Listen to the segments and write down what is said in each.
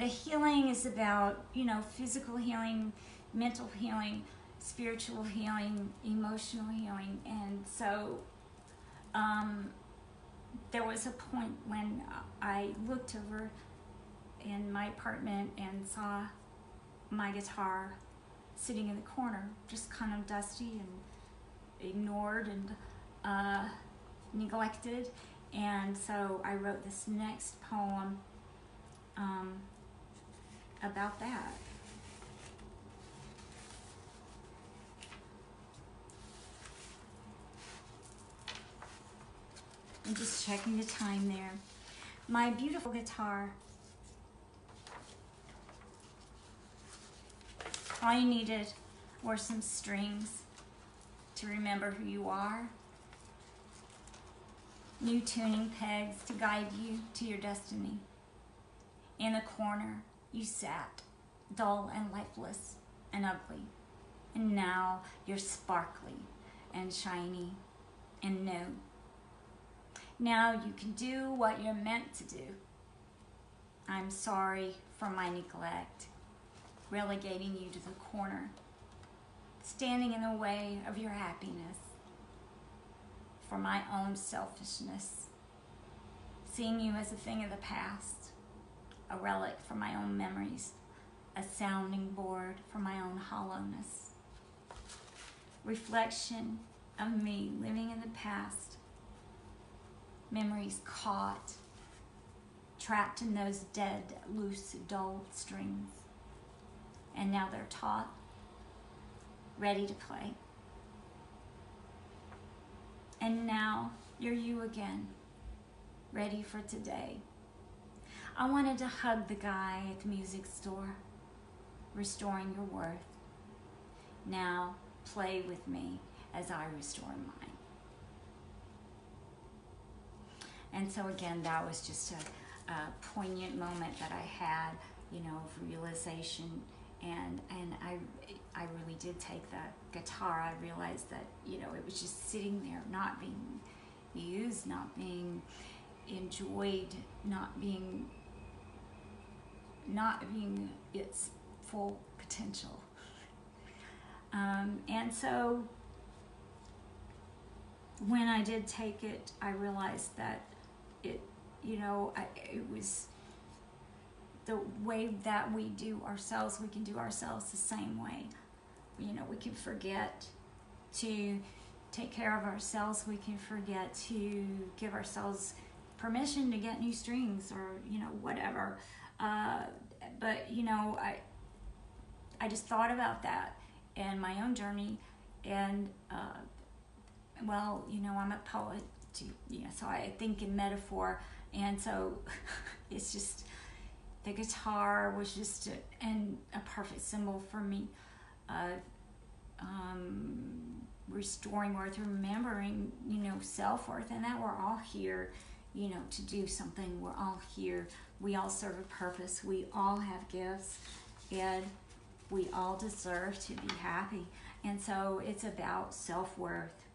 the healing is about, you know, physical healing, mental healing, spiritual healing, emotional healing. And so there was a point when I looked over in my apartment and saw my guitar sitting in the corner, just kind of dusty and ignored and neglected. And so I wrote this next poem about that. I'm just checking the time there. My beautiful guitar. All you needed were some strings to remember who you are. New tuning pegs to guide you to your destiny. In a corner, you sat, dull and lifeless and ugly. And now you're sparkly and shiny and new. Now you can do what you're meant to do. I'm sorry for my neglect, relegating you to the corner, standing in the way of your happiness, for my own selfishness, seeing you as a thing of the past, a relic for my own memories, a sounding board for my own hollowness, reflection of me living in the past, memories caught, trapped in those dead, loose, dull strings. And now they're taut, ready to play. And now you're you again, ready for today. I wanted to hug the guy at the music store, restoring your worth. Now play with me as I restore mine. And so again, that was just a poignant moment that I had, you know, of realization. And I really did take the guitar. I realized that, you know, it was just sitting there, not being used, not being enjoyed, not being its full potential. And so when I did take it, I realized that it, you know, it was the way that we do ourselves, we can do ourselves the same way. You know, we can forget to take care of ourselves. We can forget to give ourselves permission to get new strings or, you know, whatever. But, you know, I just thought about that and my own journey. And, well, you know, I'm a poet, too, you know, so I think in metaphor. And so it's just, the guitar was just a perfect symbol for me of restoring worth, remembering, you know, self-worth, and that we're all here, you know, to do something. We're all here. We all serve a purpose. We all have gifts, and we all deserve to be happy. And so it's about self-worth.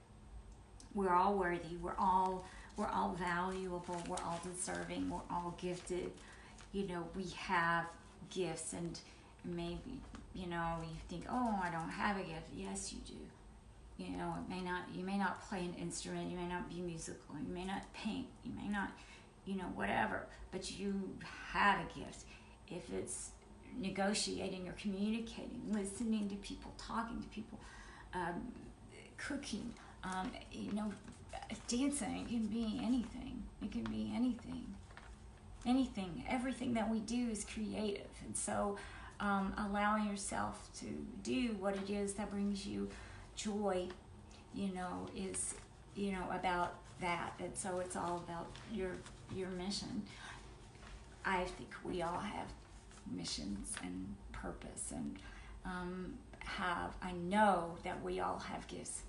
We're all worthy. We're all valuable. We're all deserving. We're all gifted. You know, we have gifts, and maybe, you know, you think, oh, I don't have a gift. Yes, you do. You know, you may not play an instrument, you may not be musical, you may not paint, you may not, you know, whatever, but you have a gift. If it's negotiating or communicating, listening to people, talking to people, cooking, you know, dancing, it can be anything. It can be anything. Anything, everything that we do is creative. And so allowing yourself to do what it is that brings you joy, you know, is, you know, about that. And so it's all about your mission. I think we all have missions and purpose, and I know that we all have gifts.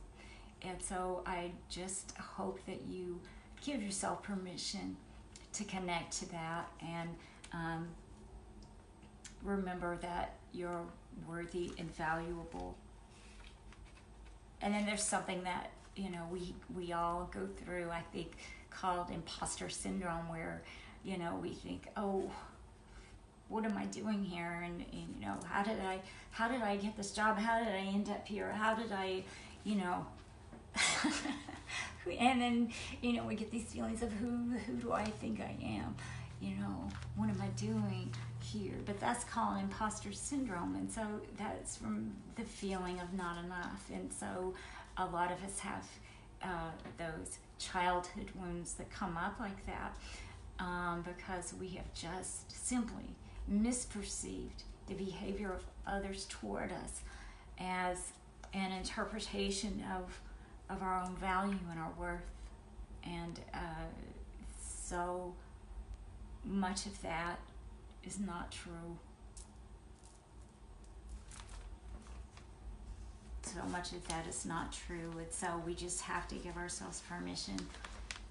And so I just hope that you give yourself permission to connect to that, and remember that you're worthy and valuable. And then there's something that, you know, we all go through, I think, called imposter syndrome, where, you know, we think, oh, what am I doing here? And you know, how did I get this job? How did I end up here? How did I, you know, and then, you know, we get these feelings of who do I think I am? You know, what am I doing here? But that's called imposter syndrome, and so that's from the feeling of not enough. And so a lot of us have those childhood wounds that come up like that, because we have just simply misperceived the behavior of others toward us as an interpretation of our own value and our worth. And so much of that is not true. So much of that is not true. And so we just have to give ourselves permission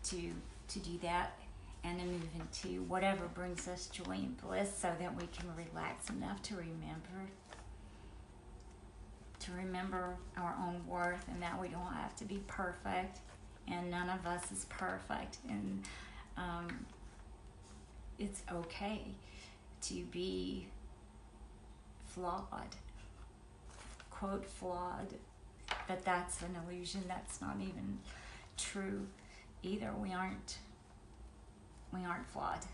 to do that, and to move into whatever brings us joy and bliss, so that we can relax enough to remember our own worth, and that we don't have to be perfect, and none of us is perfect. And it's okay to be flawed, quote flawed, but that's an illusion. That's not even true either. We aren't flawed.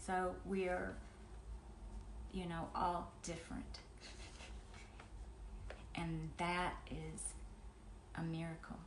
So we're, you know, all different. And that is a miracle.